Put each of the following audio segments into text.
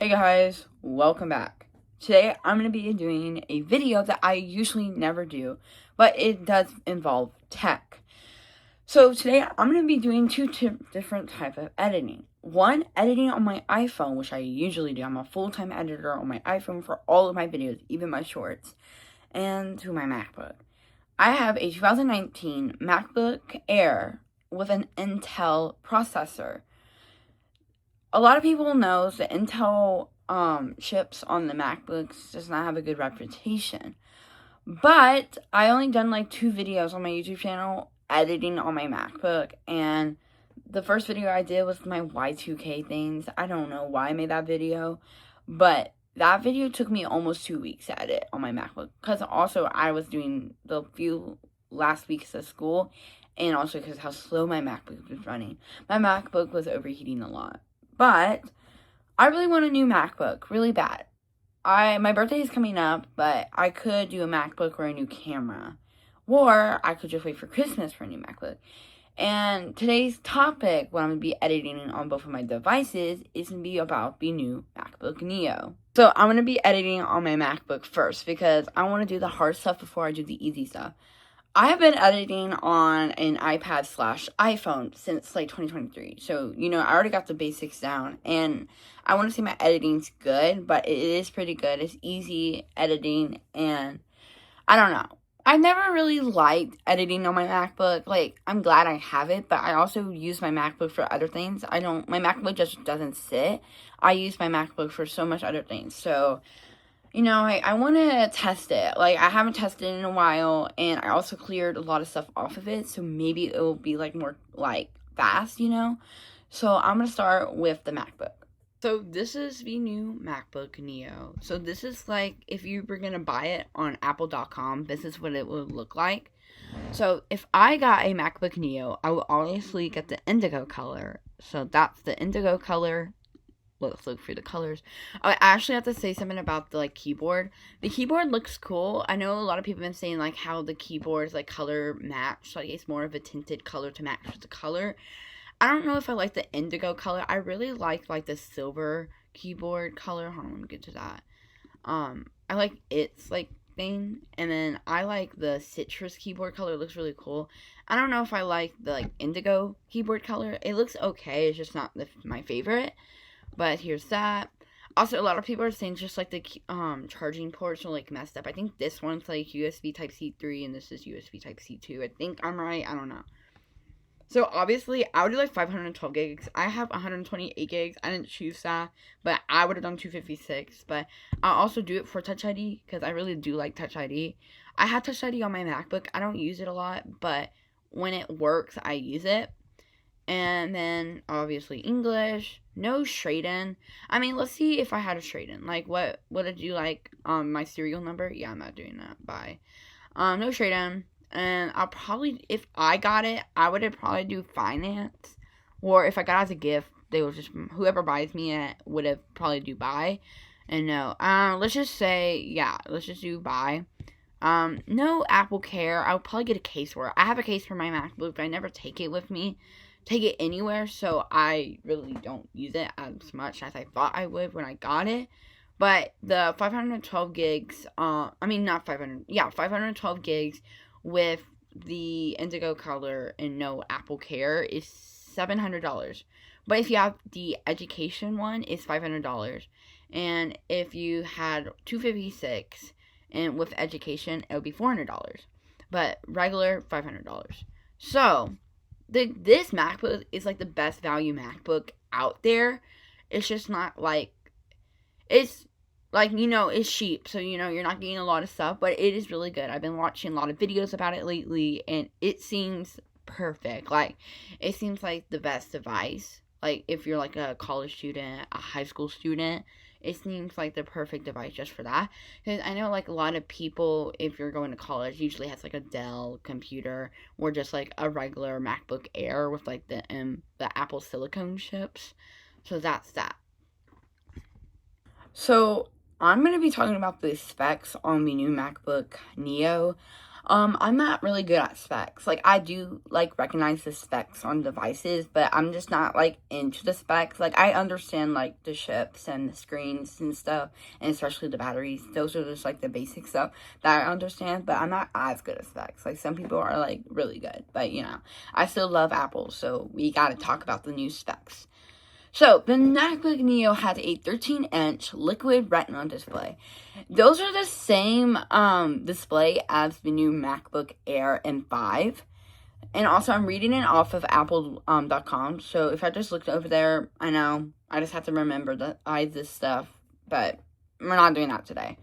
Hey guys, welcome back. Today I'm going to be doing a video that I usually never do, but it does involve tech. So today I'm going to be doing two different types of editing. One, editing on my iPhone, which I usually do. I'm a full-time editor on my iPhone for all of my videos, even my shorts, and to my MacBook. I have a 2019 MacBook Air with an Intel processor. A lot of people knows that Intel chips on the MacBooks does not have a good reputation. But I only done like 2 videos on my YouTube channel editing on my MacBook, and the first video I did was my Y2K things. I don't know why I made that video, but that video took me almost 2 weeks to edit on my MacBook, because also I was doing the few last weeks of school, and also because how slow my MacBook was running. My MacBook was overheating a lot. But I really want a new MacBook, really bad. My birthday is coming up, but I could do a MacBook or a new camera. Or I could just wait for Christmas for a new MacBook. And today's topic, what I'm going to be editing on both of my devices, is going to be about the new MacBook Neo. So I'm going to be editing on my MacBook first, because I want to do the hard stuff before I do the easy stuff. I have been editing on an iPad/iPhone since like 2023. So, I already got the basics down, and I want to say my editing's good, but it is pretty good. It's easy editing, and I don't know. I never really liked editing on my MacBook. Like, I'm glad I have it, but I also use my MacBook for other things. My MacBook just doesn't sit. I use my MacBook for so much other things. So, I want to test it. Like, I haven't tested it in a while, and I also cleared a lot of stuff off of it, so maybe it will be, like, more, like, fast, So, I'm going to start with the MacBook. So, this is the new MacBook Neo. So, this is, like, if you were going to buy it on Apple.com, this is what it would look like. So, if I got a MacBook Neo, I would obviously get the indigo color. So, that's the indigo color. Let's look through the colors. I actually have to say something about the keyboard. The keyboard looks cool. I know a lot of people have been saying how the keyboards color match, it's more of a tinted color to match the color. I don't know if I like the indigo color. I really like the silver keyboard color. Hold on, let me get to that. I like its thing, and then I like the citrus keyboard color. It looks really cool. I don't know if I like the indigo keyboard color. It looks okay. It's just not my favorite. But here's that. Also, a lot of people are saying just the charging ports are messed up. I think this one's USB Type-C 3 and this is USB Type-C 2. I think I'm right. I don't know. So obviously, I would do 512 gigs. I have 128 gigs. I didn't choose that, but I would have done 256. But I'll also do it for Touch ID because I really do like Touch ID. I have Touch ID on my MacBook. I don't use it a lot, but when it works, I use it. And then, obviously, English. No trade-in. I mean, let's see if I had a trade-in. What did you like? My serial number? Yeah, I'm not doing that. Bye. No trade-in. And I'll probably, if I got it, I would probably do finance. Or if I got it as a gift, they would just, whoever buys me it would have probably do buy. And no. Let's just say, yeah, let's just do buy. No Apple Care. I would probably get a case for it. I have a case for my MacBook, but I never take it with me. Take it anywhere, so I really don't use it as much as I thought I would when I got it. But the 512 gigs, 512 gigs with the indigo color and no Apple Care is $700. But if you have the education one, it's $500. And if you had 256 and with education, it would be $400. But regular, $500. So this MacBook is the best value MacBook out there. It's just not it's it's cheap, so you're not getting a lot of stuff, but it is really good. I've been watching a lot of videos about it lately, and it seems perfect. It seems like the best device. If you're a college student, a high school student, it seems like the perfect device just for that. Because I know a lot of people, if you're going to college, usually has a Dell computer or just a regular MacBook Air with the Apple silicone chips. So that's that. So I'm going to be talking about the specs on the new MacBook Neo. I'm not really good at specs. Like, I do, like, recognize the specs on devices, but I'm just not, like, into the specs. Like, I understand, like, the chips and the screens and stuff, and especially the batteries. Those are just, like, the basic stuff that I understand, but I'm not as good at specs. Like, some people are, like, really good, but, you know, I still love Apple, so we gotta talk about the new specs. So, the MacBook Neo has a 13-inch liquid retina display. Those are the same display as the new MacBook Air M5. And also, I'm reading it off of Apple.com. So, if I just looked over there, I know I just have to remember this stuff. But we're not doing that today.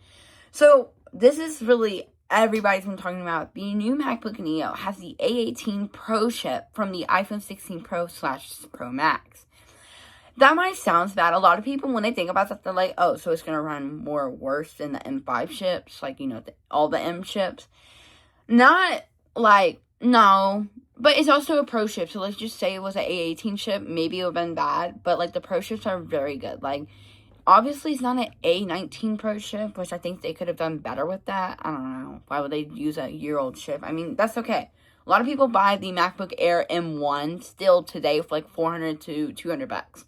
So, this is really everybody's been talking about. The new MacBook Neo has the A18 Pro chip from the iPhone 16 Pro/Pro Max. That might sound bad. A lot of people, when they think about that, they're like, oh, so it's going to run more worse than the M5 chips, like, you know, all the M chips. Not, like, no, but it's also a Pro chip, so let's just say it was an A18 chip, maybe it would have been bad, but, like, the Pro chips are very good. Like, obviously, it's not an A19 Pro chip, which I think they could have done better with that. I don't know. Why would they use a year-old chip? I mean, that's okay. A lot of people buy the MacBook Air M1 still today for like $400 to $200.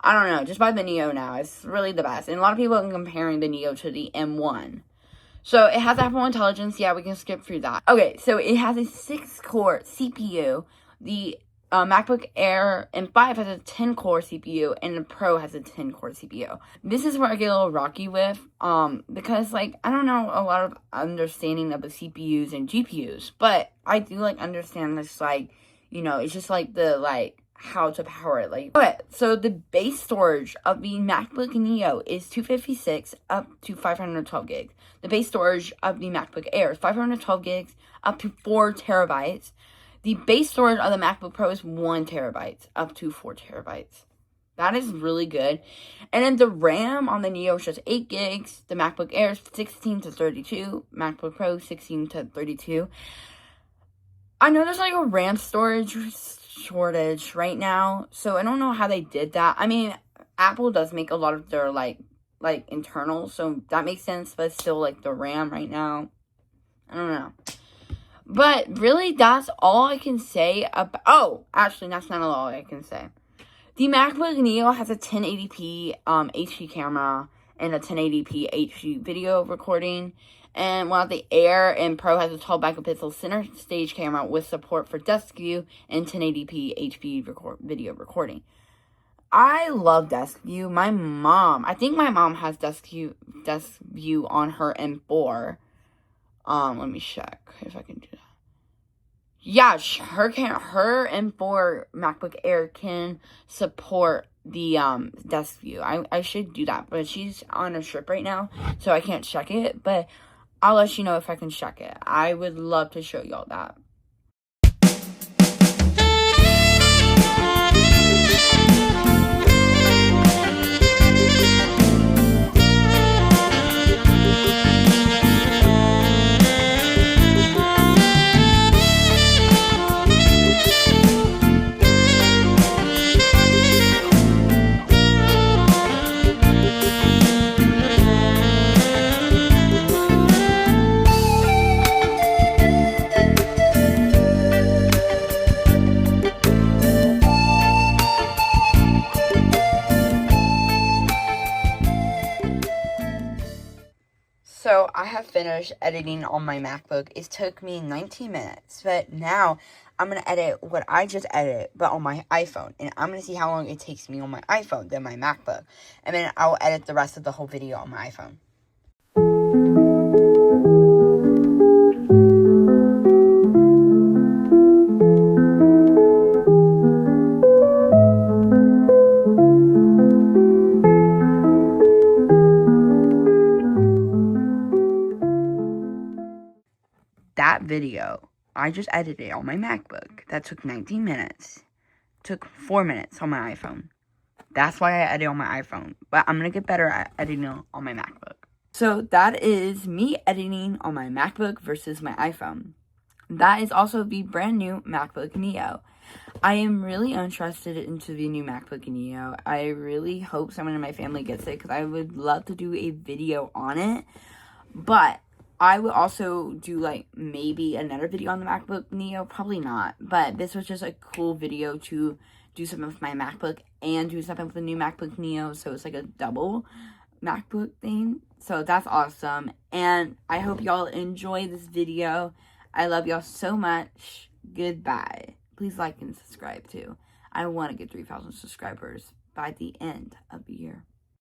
I don't know. Just buy the Neo now. It's really the best. And a lot of people are comparing the Neo to the M1. So it has Apple Intelligence. Yeah, we can skip through that. Okay, so it has a 6-core CPU. The MacBook Air M5 has a 10-core CPU, and the Pro has a 10-core CPU. This is where I get a little rocky with, because, like, I don't know a lot of understanding of the CPUs and GPUs, but I do, like, understand this, like, you know, it's just, like, the, like, how to power it, like. Okay, so the base storage of the MacBook Neo is 256 up to 512 gigs. The base storage of the MacBook Air is 512 gigs up to 4 terabytes. The base storage of the MacBook Pro is 1 terabyte, up to 4 terabytes. That is really good. And then the RAM on the Neo is just 8 gigs. The MacBook Air is 16 to 32. MacBook Pro, 16 to 32. I know there's like a RAM storage shortage right now, so I don't know how they did that. I mean, Apple does make a lot of their, like internal, so that makes sense, but still, like, the RAM right now, I don't know. But really, that's all I can say about... Oh, actually, that's not all I can say. The MacBook Neo has a 1080p HD camera and a 1080p HD video recording. And while the Air and Pro has a 12 megapixel center stage camera with support for desk view and 1080p HD video recording. I love desk view. I think my mom has desk view on her M4. Let me check if I can do that. Yeah, her M4 MacBook Air can support the desk view. I should do that, but she's on a trip right now, so I can't check it, but I'll let you know if I can check it. I would love to show y'all that. So I have finished editing on my MacBook. It took me 19 minutes, but now I'm going to edit what I just edited, but on my iPhone. And I'm going to see how long it takes me on my iPhone than my MacBook. And then I'll edit the rest of the whole video on my iPhone. That video, I just edited on my MacBook. That took 19 minutes. Took 4 minutes on my iPhone. That's why I edit on my iPhone. But I'm going to get better at editing on my MacBook. So that is me editing on my MacBook versus my iPhone. That is also the brand new MacBook Neo. I am really interested into the new MacBook Neo. I really hope someone in my family gets it because I would love to do a video on it. But I would also do, like, maybe another video on the MacBook Neo. Probably not. But this was just a cool video to do something with my MacBook and do something with the new MacBook Neo. So it's like a double MacBook thing. So that's awesome. And I hope y'all enjoy this video. I love y'all so much. Goodbye. Please like and subscribe too. I want to get 3,000 subscribers by the end of the year.